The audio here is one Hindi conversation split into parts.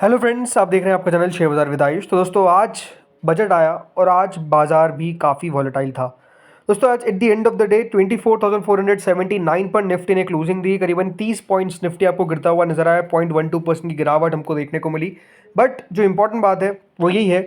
हेलो फ्रेंड्स, आप देख रहे हैं आपका चैनल शेयर बाज़ार विद आयुष। तो दोस्तों आज बजट आया और आज बाज़ार भी काफ़ी वॉलेटाइल था। दोस्तों आज eight the end of the day 24,479 पर निफ्टी ने क्लोजिंग दी। करीबन 30 पॉइंट्स निफ्टी आपको गिरता हुआ नजर आया। 0.12% की गिरावट हमको देखने को मिली। बट जो इंपॉर्टेंट बात है वो यही है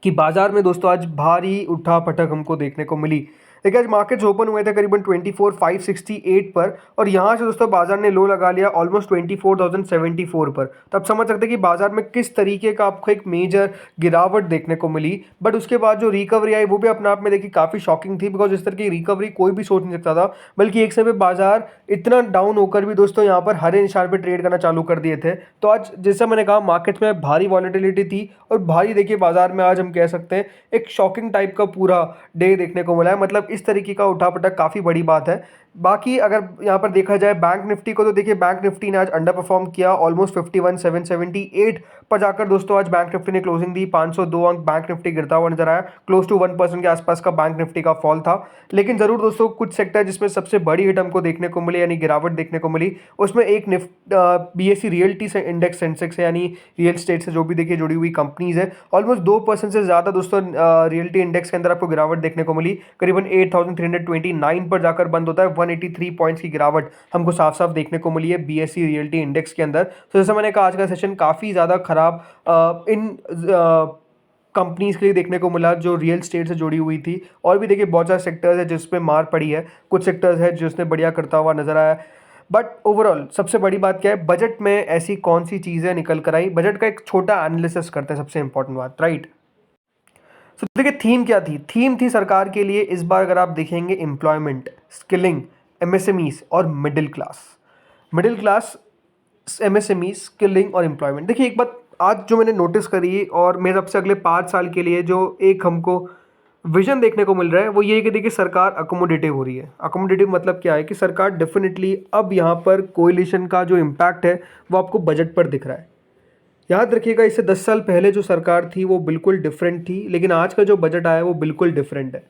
कि बाजार में दोस्तों आज भारी उठा पटक हमको देखने को मिली। देखिए आज मार्केट्स ओपन हुए थे करीबन 24,568 पर और यहाँ से दोस्तों बाजार ने लो लगा लिया ऑलमोस्ट 24,074 पर। तो आप समझ सकते हैं कि बाजार में किस तरीके का आपको एक मेजर गिरावट देखने को मिली। बट उसके बाद जो रिकवरी आई वो भी अपने आप में देखिए काफ़ी शॉकिंग थी, बिकॉज इस तरह की रिकवरी कोई भी सोच नहीं सकता था। बल्कि एक समय बाजार इतना डाउन होकर भी दोस्तों यहाँ पर हरे निशान पर ट्रेड करना चालू कर दिए थे। तो आज जैसा मैंने कहा मार्केट में भारी वॉलेटिलिटी थी और भारी देखिए बाजार में आज हम कह सकते हैं एक शॉकिंग टाइप का पूरा डे देखने को मिला है। मतलब इस तरीके का उठापटक काफ़ी बड़ी बात है। बाकी अगर यहाँ पर देखा जाए बैंक निफ्टी को, तो देखिए बैंक निफ्टी ने आज अंडर परफॉर्म किया ऑलमोस्ट 51,778 पर जाकर दोस्तों आज बैंक निफ्टी ने क्लोजिंग दी। 502 अंक बैंक निफ्टी गिरता हुआ नजर आया। क्लोज टू 1% के आसपास का बैंक निफ्टी का फॉल था। लेकिन जरूर दोस्तों कुछ सेक्टर जिसमें सबसे बड़ी हिट हमको देखने को मिली यानी गिरावट देखने को मिली, उसमें एक बीएससी रियल्टी से इंडेक्स सेंसेक्स है यानी रियल स्टेट से जो भी देखिए जुड़ी हुई कंपनीज है, ऑलमोस्ट 2% से ज़्यादा दोस्तों रियल्टी इंडेक्स के अंदर आपको गिरावट देखने को मिली। करीबन 8,329 पर जाकर बंद होता है। 183 पॉइंट्स की गिरावट हमको साफ साफ देखने को मिली है बीएससी रियल्टी इंडेक्स के अंदर। तो जैसा मैंने कहा आज का सेशन काफ़ी ज़्यादा खराब इन कंपनीज के लिए देखने को मिला जो रियल स्टेट से जुड़ी हुई थी। और भी देखिए बहुत सारे सेक्टर्स है जिसपे मार पड़ी है, कुछ सेक्टर्स है जिसने बढ़िया करता हुआ नजर आया। बट ओवरऑल सबसे बड़ी बात क्या है, बजट में ऐसी कौन सी चीज़ें निकल कर आई, बजट का एक छोटा एनालिसिस करते हैं। सबसे इंपॉर्टेंट बात, राइट। तो देखिए थीम क्या थी, थीम थी सरकार के लिए इस बार अगर आप देखेंगे एम्प्लॉयमेंट, स्किलिंग, एमएसएमईज और middle class. Middle class, MSME, skilling और एम्प्लॉयमेंट। देखिए एक बात आज जो मैंने नोटिस करी और मेरे सबसे अगले 5 साल के लिए जो एक हमको विजन देखने को मिल रहा है वो ये है कि देखिए सरकार अकोमोडेटिव हो रही है। अकोमोडेटिव मतलब क्या है कि सरकार डेफिनेटली अब यहाँ पर कोएलिशन का जो इम्पैक्ट है वो आपको बजट पर दिख रहा है। याद रखिएगा इससे 10 साल पहले जो सरकार थी वो बिल्कुल डिफरेंट थी, लेकिन आज का जो बजट आया है वो बिल्कुल डिफरेंट है।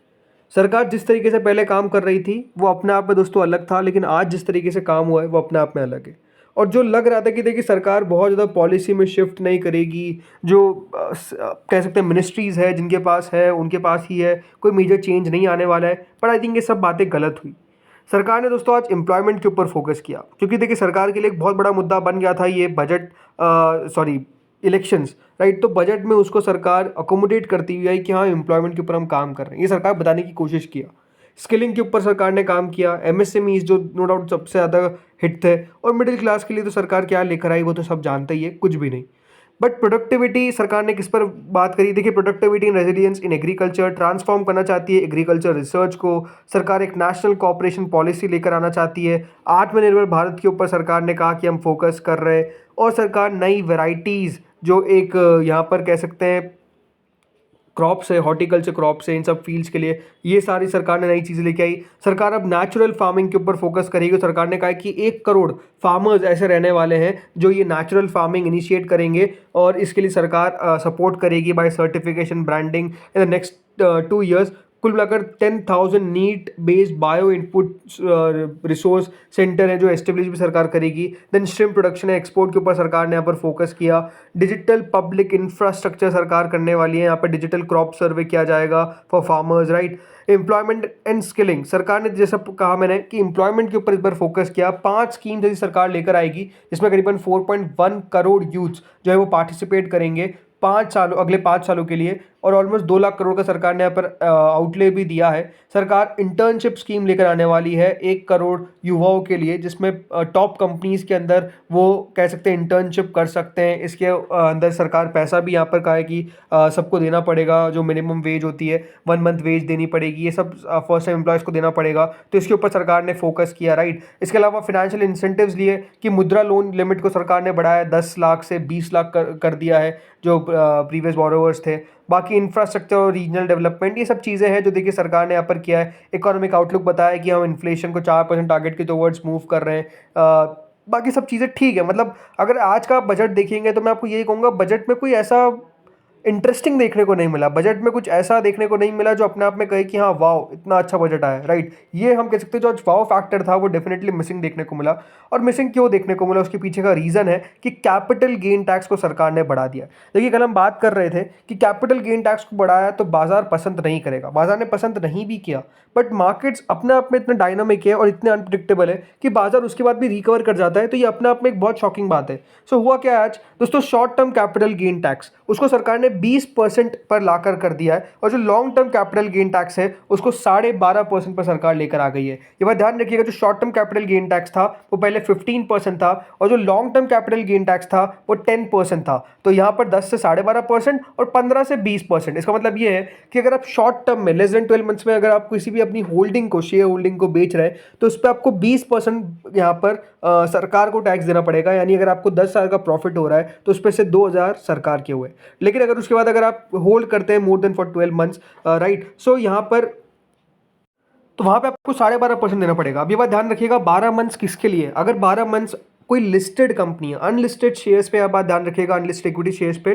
सरकार जिस तरीके से पहले काम कर रही थी वो अपने आप में दोस्तों अलग था, लेकिन आज जिस तरीके से काम हुआ है वो अपने आप में अलग है। और जो लग रहा था कि देखिए सरकार बहुत ज़्यादा पॉलिसी में शिफ्ट नहीं करेगी, जो कह सकते हैं मिनिस्ट्रीज़ है जिनके पास है उनके पास ही है, कोई मेजर चेंज नहीं आने वाला है। पर आई थिंक ये सब बातें गलत हुई। सरकार ने दोस्तों आज एम्प्लॉयमेंट के ऊपर फोकस किया, क्योंकि देखिए सरकार के लिए एक बहुत बड़ा मुद्दा बन गया था ये बजट, सॉरी इलेक्शंस, राइट। तो बजट में उसको सरकार अकोमोडेट करती हुई आई कि हाँ एम्प्लॉयमेंट के ऊपर हम काम कर रहे हैं, ये सरकार बताने की कोशिश किया। स्किलिंग के ऊपर सरकार ने काम किया, एमएसएमईज जो नो डाउट सबसे ज़्यादा हिट थे, और मिडिल क्लास के लिए तो सरकार क्या लेकर आई वो तो सब जानते ही है, कुछ भी नहीं। बट प्रोडक्टिविटी सरकार ने किस पर बात करी, देखिए productivity in resilience in agriculture, transform करना चाहती है एग्रीकल्चर रिसर्च को। सरकार एक नेशनल कॉपरेशन पॉलिसी लेकर आना चाहती है। आत्मनिर्भर भारत के ऊपर सरकार ने कहा कि हम फोकस कर रहे हैं। और सरकार नई वेराइटीज़ जो एक यहाँ पर कह सकते हैं क्रॉप्स है, हॉर्टिकल्चर क्रॉप्स है, इन सब फील्ड्स के लिए ये सारी सरकार ने नई चीज़ें लेके आई। सरकार अब नेचुरल फार्मिंग के ऊपर फोकस करेगी। सरकार ने कहा कि 1 करोड़ फार्मर्स ऐसे रहने वाले हैं जो ये नेचुरल फार्मिंग इनिशिएट करेंगे और इसके लिए सरकार सपोर्ट करेगी by certification, branding in the next 2 years। कुल मिलाकर 10,000 need based bio input resource centre है जो एस्टेब्लिश भी सरकार करेगी। देन श्रिम्प प्रोडक्शन है, एक्सपोर्ट के ऊपर सरकार ने यहाँ पर फोकस किया। डिजिटल पब्लिक इंफ्रास्ट्रक्चर सरकार करने वाली है, यहाँ पर डिजिटल क्रॉप सर्वे किया जाएगा for farmers, right. Employment and skilling, सरकार ने जैसा कहा मैंने कि एम्प्लॉयमेंट के ऊपर इस बार फोकस किया। 5 स्कीम जैसी सरकार लेकर आएगी जिसमें करीबन 4.1 करोड़ यूथ जो है वो पार्टिसिपेट करेंगे 5 सालों, अगले 5 सालों के लिए। और ऑलमोस्ट 2 लाख करोड़ का सरकार ने यहाँ पर आउटले भी दिया है। सरकार इंटर्नशिप स्कीम लेकर आने वाली है 1 करोड़ युवाओं के लिए, जिसमें टॉप कंपनीज के अंदर वो कह सकते हैं इंटर्नशिप कर सकते हैं। इसके अंदर सरकार पैसा भी यहाँ पर कहा है कि सबको देना पड़ेगा, जो मिनिमम वेज होती है 1 मंथ वेज देनी पड़ेगी, ये सब फर्स्ट टाइम एम्प्लॉयज़ को देना पड़ेगा। तो इसके ऊपर सरकार ने फोकस किया, राइट। इसके अलावा फाइनेंशियल इंसेंटिव्स लिए कि मुद्रा लोन लिमिट को सरकार ने बढ़ाया 10 लाख से 20 लाख कर दिया है जो प्रीवियस बोरोवर्स थे। बाकी इंफ्रास्ट्रक्चर और रीजनल डेवलपमेंट, ये सब चीज़ें हैं जो देखिए सरकार ने यहाँ पर किया है। इकोनॉमिक आउटलुक बताया कि हम इन्फ्लेशन को 4% टारगेट के टुवर्ड्स मूव कर रहे हैं। बाकी सब चीज़ें ठीक है। मतलब अगर आज का बजट देखेंगे तो मैं आपको यही कहूँगा बजट में कोई ऐसा इंटरेस्टिंग देखने को नहीं मिला, बजट में कुछ ऐसा देखने को नहीं मिला जो अपने आप में कहे कि हाँ वाओ इतना अच्छा बजट आया, राइट। ये हम कह सकते हैं जो आज वाओ फैक्टर था वो डेफिनेटली मिसिंग देखने को मिला। और मिसिंग क्यों देखने को मिला, उसके पीछे का रीज़न है कि कैपिटल गेन टैक्स को सरकार ने बढ़ा दिया। देखिए कल हम बात कर रहे थे कि कैपिटल गेन टैक्स को बढ़ाया तो बाजार पसंद नहीं करेगा, बाजार ने पसंद नहीं भी किया, बट मार्केट्स अपने आप में इतने डायनामिक है और इतने अनप्रिडिक्टेबल है कि बाजार उसके बाद भी रिकवर कर जाता है। तो ये अपने आप में एक बहुत शॉकिंग बात है। सो हुआ क्या आज दोस्तों, short term capital gain tax उसको सरकार ने 20% पर लाकर कर दिया है, और जो long term capital gain tax है उसको 12.5% पर सरकार लेकर आ गई है। ये बात ध्यान रखिएगा, जो short term capital gain tax था वो पहले 15% था, और जो long term capital gain tax था वो 10% था। तो यहाँ पर 10 से 12.5% और 15 से 20%। इसका मतलब ये है कि अगर आप शॉर्ट टर्म में लेस देन 12 मंथ्स में अगर आप किसी भी अपनी होल्डिंग को, शेयर होल्डिंग को बेच रहे हैं, तो उस पर आपको 20% यहाँ पर सरकार को टैक्स देना पड़ेगा। यानी अगर आपको 10 साल का प्रॉफिट हो रहा है तो उस पर से 2,000 सरकार के हुए। लेकिन अगर उसके बाद अगर आप होल्ड करते हैं more than for 12 months, right, so यहाँ पर तो वहाँ पे आपको 12.5% देना पड़ेगा। अब ये बात ध्यान रखिएगा, 12 मंथ्स किसके लिए, अगर 12 मंथ्स कोई लिस्टेड कंपनी है, अनलिस्टेड शेयर्स पे आप बात ध्यान रखिएगा, अनलिस्टेड इक्विटी शेयर्स पे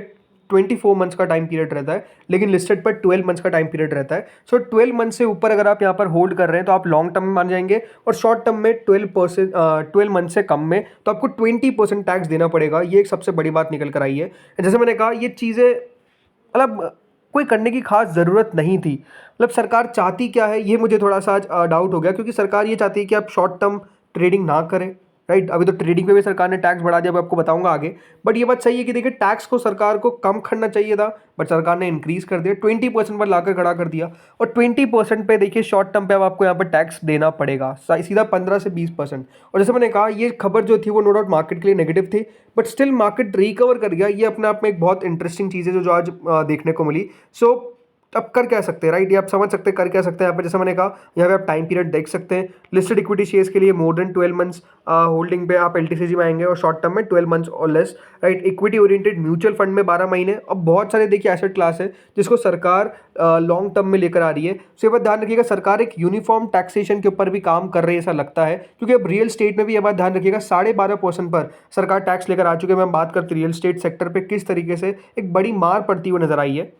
24 मंथ्स का टाइम पीरियड रहता है, लेकिन लिस्टेड पर 12 मंथ्स का टाइम पीरियड रहता है। सो 12 मंथ से ऊपर अगर आप यहाँ पर होल्ड कर रहे हैं तो आप लॉन्ग टर्म में मान जाएंगे, और शॉर्ट टर्म में 12 मंथ से कम में तो आपको 20% टैक्स देना पड़ेगा। ये एक सबसे बड़ी बात निकल कर आई है। जैसे मैंने कहा, ये चीज़ें मतलब कोई करने की खास ज़रूरत नहीं थी। मतलब सरकार चाहती क्या है ये मुझे थोड़ा सा आज डाउट हो गया, क्योंकि सरकार ये चाहती है कि आप शॉर्ट टर्म ट्रेडिंग ना करें, राइट। अभी तो ट्रेडिंग पे भी सरकार ने टैक्स बढ़ा दिया, मैं आपको बताऊंगा आगे। बट ये बात सही है कि देखिए टैक्स को सरकार को कम करना चाहिए था, बट सरकार ने इंक्रीज कर दिया, 20% पर लाकर खड़ा कर दिया। और 20% पे देखिए शॉर्ट टर्म पे अब आपको यहाँ पर टैक्स देना पड़ेगा, सीधा 15 से 20%। और जैसे मैंने कहा, ये खबर जो थी वो नो डाउट मार्केट के लिए नेगेटिव थी, बट स्टिल मार्केट रिकवर कर गया। ये अपने आप में एक बहुत इंटरेस्टिंग चीज़ है जो आज देखने को मिली। सो अब कर क्या सकते हैं, राइट, ये आप समझ सकते हैं कर क्या सकते हैं यहाँ पे। जैसे मैंने कहा, यहाँ पे आप टाइम पीरियड देख सकते हैं, लिस्टेड इक्विटी शेयर्स के लिए मोर देन 12 मंथ्स होल्डिंग पे आप एलटीसीजी में आएंगे, और शॉर्ट टर्म में 12 मंथ्स और less, right. Equity oriented mutual fund में 12 महीने। अब बहुत सारे देखिए एसेट क्लास है जिसको सरकार लॉन्ग टर्म में लेकर आ रही है। सो ये बात ध्यान रखिएगा, सरकार एक यूनिफॉर्म टैक्सेशन के ऊपर भी काम कर रही है ऐसा लगता है, क्योंकि अब रियल स्टेट में भी ये बात ध्यान रखिएगा 12.5% पर सरकार टैक्स लेकर आ चुके हैं। मैं बात करती रियल स्टेट सेक्टर पे किस तरीके से एक बड़ी मार पड़ती हुई नजर आई है,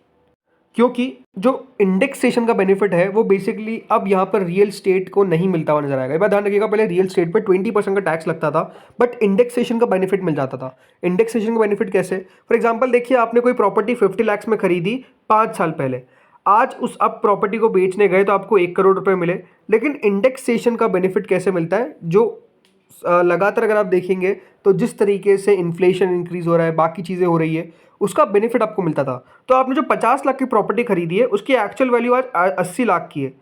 क्योंकि जो इंडेक्सेशन का बेनिफिट है वो बेसिकली अब यहाँ पर रियल स्टेट को नहीं मिलता हुआ नजर आएगा। एक बात ध्यान रखिएगा, पहले रियल स्टेट पे 20% का टैक्स लगता था, बट इंडेक्सेशन का बेनिफिट मिल जाता था। इंडेक्सेशन का बेनिफिट कैसे, फॉर एग्जांपल देखिए, आपने कोई प्रॉपर्टी 50 लाख में खरीदी 5 साल पहले, आज उस अब प्रॉपर्टी को बेचने गए तो आपको 1 करोड़ रुपए मिले, लेकिन इंडेक्सेशन का बेनिफिट कैसे मिलता है, जो लगातार अगर आप देखेंगे तो जिस तरीके से इन्फ्लेशन इंक्रीज हो रहा है, बाकी चीज़ें हो रही है, उसका बेनिफिट आपको मिलता था। तो आपने जो 50 लाख की प्रॉपर्टी खरीदी है उसकी एक्चुअल वैल्यू आज 80 लाख की है,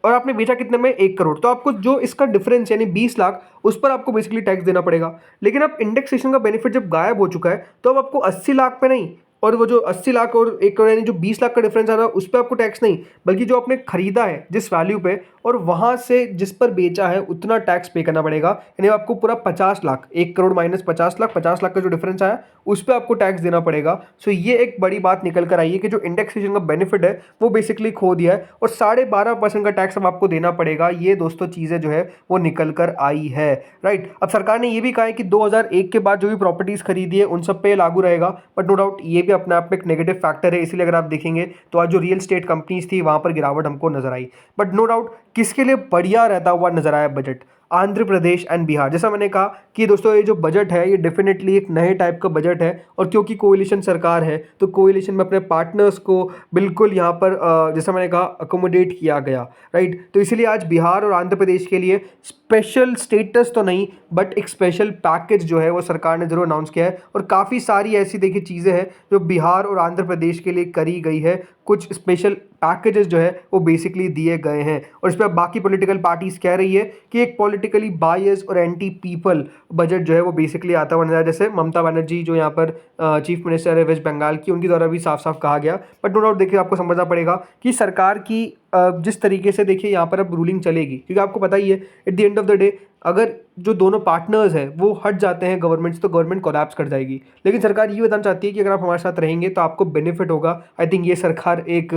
और आपने बेचा कितने में, 1 करोड़। तो आपको जो इसका डिफरेंस यानी 20 लाख, उस पर आपको बेसिकली टैक्स देना पड़ेगा। लेकिन अब इंडेक्सेशन का बेनिफिट जब गायब हो चुका है तो अब आपको 80 लाख पे नहीं, और वो जो 80 लाख और 1 करोड़ यानी जो 20 लाख का डिफरेंस आ रहा है उस पर आपको टैक्स नहीं, बल्कि जो आपने खरीदा है जिस वैल्यू पे और वहां से जिस पर बेचा है उतना टैक्स पे करना पड़ेगा। यानी आपको पूरा 50 लाख, 1 करोड़ माइनस 50 लाख, 50 लाख का जो डिफरेंस आया उस पर आपको टैक्स देना पड़ेगा। सो ये एक बड़ी बात निकल कर आई है कि जो इंडेक्सेशन का बेनिफिट है वो बेसिकली खो दिया है, और 12.5% का टैक्स अब आपको देना पड़ेगा। ये दोस्तों चीज़ें जो है वो निकल कर आई है, राइट। अब सरकार ने ये भी कहा है कि 2001 के बाद जो भी प्रॉपर्टीज खरीदी है उन सब पे लागू रहेगा, बट नो डाउट ये भी अपने आप में एक नेगेटिव फैक्टर है। इसीलिए अगर आप देखेंगे तो आज जो रियल स्टेट कंपनीज थी वहां पर गिरावट हमको नजर आई। बट नो डाउट किसके लिए बढ़िया रहता हुआ नजर आया बजट, आंध्र प्रदेश एंड बिहार। जैसा मैंने कहा कि दोस्तों ये जो बजट है ये डेफिनेटली एक नए टाइप का बजट है, और क्योंकि कोएलिशन सरकार है तो कोएलिशन में अपने पार्टनर्स को बिल्कुल यहाँ पर जैसा मैंने कहा अकोमोडेट किया गया, राइट। तो इसीलिए आज बिहार और आंध्र प्रदेश के लिए स्पेशल स्टेटस तो नहीं, बट एक स्पेशल पैकेज जो है वो सरकार ने जरूर अनाउंस किया है, और काफ़ी सारी ऐसी देखिए चीज़ें हैं जो बिहार और आंध्र प्रदेश के लिए करी गई है। कुछ स्पेशल पैकेजेस जो है वो बेसिकली दिए गए हैं, और इस पर बाकी पॉलिटिकल पार्टीज कह रही है कि एक पॉलिटिकली बायस और एंटी पीपल बजट जो है वो बेसिकली आता हुआ नजर आया। जैसे ममता बनर्जी जो यहाँ पर चीफ मिनिस्टर है वेस्ट बंगाल की, उनके द्वारा भी साफ साफ कहा गया। बट नो डाउट देखिए आपको समझना पड़ेगा कि सरकार की जिस तरीके से देखिए यहाँ पर अब रूलिंग चलेगी, क्योंकि आपको पता ही है eight the end of the day अगर जो दोनों पार्टनर्स हैं वो हट जाते हैं गवर्नमेंट से तो गवर्नमेंट कोलैप्स कर जाएगी। लेकिन सरकार ये बताना चाहती है कि अगर आप हमारे साथ रहेंगे तो आपको बेनिफिट होगा। आई थिंक ये सरकार एक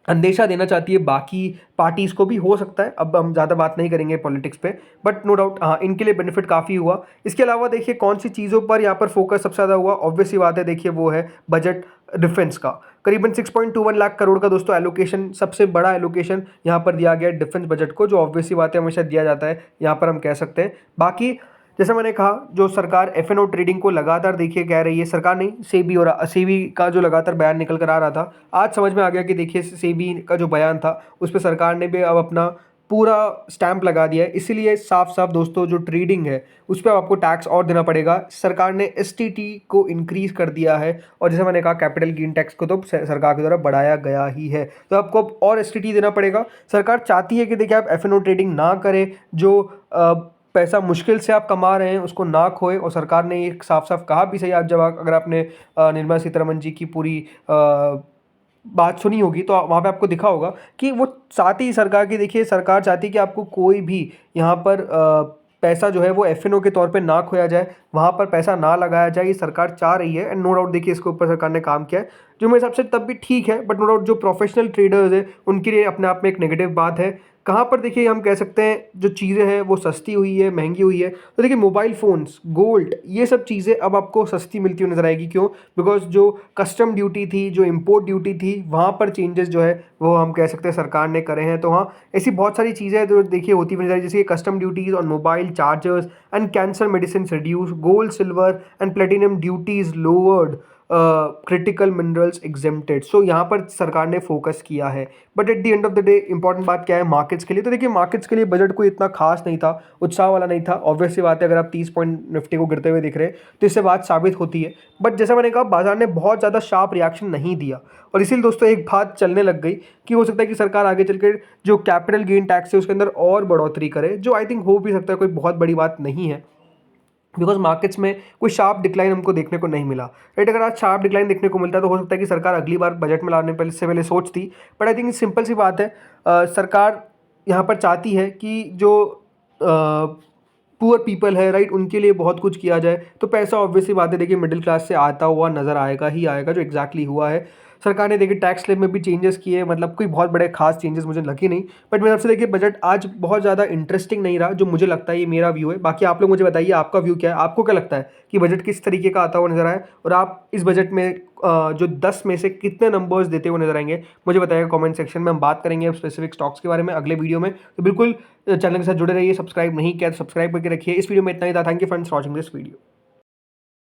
अंदेशा देना चाहती है बाकी पार्टीज़ को भी, हो सकता है। अब हम ज़्यादा बात नहीं करेंगे पॉलिटिक्स पे, बट नो डाउट हाँ, इनके लिए बेनिफिट काफ़ी हुआ। इसके अलावा देखिए कौन सी चीज़ों पर यहाँ पर फोकस सबसे ज़्यादा हुआ, ऑब्वियस सी बात है, देखिए वो है बजट डिफेंस का। करीबन 6.21 लाख करोड़ का दोस्तों एलोकेशन, सबसे बड़ा एलोकेशन यहाँ पर दिया गया है डिफेंस बजट को, जो ऑब्वियस सी बात है हमेशा दिया जाता है, यहाँ पर हम कह सकते हैं। बाकी जैसे मैंने कहा, जो सरकार एफ&ओ ट्रेडिंग को लगातार देखिए कह रही है, सरकार नहीं, सेबी और सेबी का जो लगातार बयान निकल कर आ रहा था, आज समझ में आ गया कि देखिए सेबी का जो बयान था उस पर सरकार ने भी अब अपना पूरा स्टैंप लगा दिया है। इसीलिए साफ साफ दोस्तों जो ट्रेडिंग है उस पर आपको टैक्स और देना पड़ेगा। सरकार ने एसटीटी को इंक्रीज कर दिया है, और जैसे मैंने कहा कैपिटल गेन टैक्स को तो सरकार के द्वारा बढ़ाया गया ही है, तो आपको अब और एसटीटी देना पड़ेगा। सरकार चाहती है कि देखिए आप एफ&ओ ट्रेडिंग ना करें, जो पैसा मुश्किल से आप कमा रहे हैं उसको ना खोए, और सरकार ने एक साफ साफ कहा भी सही। आज जब अगर आपने निर्मला सीतारमण जी की पूरी बात सुनी होगी तो वहाँ पे आपको दिखा होगा कि वो चाहती ही सरकार की, देखिए सरकार चाहती है कि आपको कोई भी यहाँ पर पैसा जो है वो एफ&ओ के तौर पे ना खोया जाए, वहाँ पर पैसा ना लगाया जाए, ये सरकार चाह रही है। एंड नो डाउट देखिए इसके ऊपर सरकार ने काम किया है, जो मेरे हिसाब से तब भी ठीक है, बट नो डाउट जो प्रोफेशनल ट्रेडर्स हैं उनके लिए अपने आप में एक नेगेटिव बात है। कहाँ पर देखिए हम कह सकते हैं जो चीज़ें हैं वो सस्ती हुई है, महंगी हुई है, तो देखिए मोबाइल फ़ोन्स, गोल्ड, ये सब चीज़ें अब आपको सस्ती मिलती हुई नज़र आएगी। क्यों? बिकॉज जो कस्टम ड्यूटी थी, जो इम्पोर्ट ड्यूटी थी, वहाँ पर चेंजेस जो है वो हम कह सकते हैं सरकार ने करे हैं। तो हाँ, ऐसी बहुत सारी चीज़ें हैं जो देखिए होती हुई नजर आई, जैसे custom duties on mobile chargers and cancer medicine reduce, gold silver and platinum duties lowered, critical minerals exempted. So यहाँ पर सरकार ने फोकस किया है। But at the end of the day important बात क्या है मार्केट्स के लिए, तो देखिए मार्केट्स के लिए बजट कोई इतना खास नहीं था, उत्साह वाला नहीं था। ऑब्वियस सी बात है, अगर आप 30 पॉइंट निफ्टी को गिरते हुए दिख रहे हैं तो इससे बात साबित होती है। बट जैसा मैंने कहा, बाजार ने बहुत ज़्यादा शार्प रिएक्शन नहीं दिया, और इसीलिए दोस्तों एक बात चलने लग गई कि हो सकता है कि सरकार आगे चलकर जो कैपिटल गेन टैक्स है उसके अंदर और बढ़ोतरी करे, जो आई थिंक हो भी सकता है, कोई बहुत बड़ी बात नहीं है। बिकॉज मार्केट्स में कोई शार्प डिक्लाइन हमको देखने को नहीं मिला, राइट। अगर आज शार्प डिक्लाइन देखने को मिलता है तो हो सकता है कि सरकार अगली बार बजट में लाने पहले से पहले सोचती। बट आई थिंक सिंपल सी बात है, सरकार यहाँ पर चाहती है कि जो पुअर पीपल है, राइट, उनके लिए बहुत कुछ किया जाए। तो पैसा ऑब्वियसली बात है देखिए मिडिल क्लास से आता हुआ नज़र आएगा ही आएगा, जो एग्जैक्टली हुआ है। सरकार ने देखिए टैक्स स्लैब में भी चेंजेस किए, मतलब कोई बहुत बड़े खास चेंजेस मुझे लगे नहीं। बट मेरे तरफ से देखिए बजट आज बहुत ज़्यादा इंटरेस्टिंग नहीं रहा, जो मुझे लगता है, ये मेरा व्यू है। बाकी आप लोग मुझे बताइए आपका व्यू क्या है, आपको क्या लगता है कि बजट किस तरीके का आता हुआ नजर आए, और आप इस बजट में जो 10 में से कितने नंबर्स देते हुए नजर आएंगे, मुझे बताइएगा कमेंट सेक्शन में। हम बात करेंगे स्पेसिफिक स्टॉक्स के बारे में अगले वीडियो में, तो बिल्कुल चैनल के साथ जुड़े रहिए। सब्सक्राइब नहीं किया तो सब्सक्राइब करके रखिए। इस वीडियो में इतना ही था। Thank you friends for watching this video.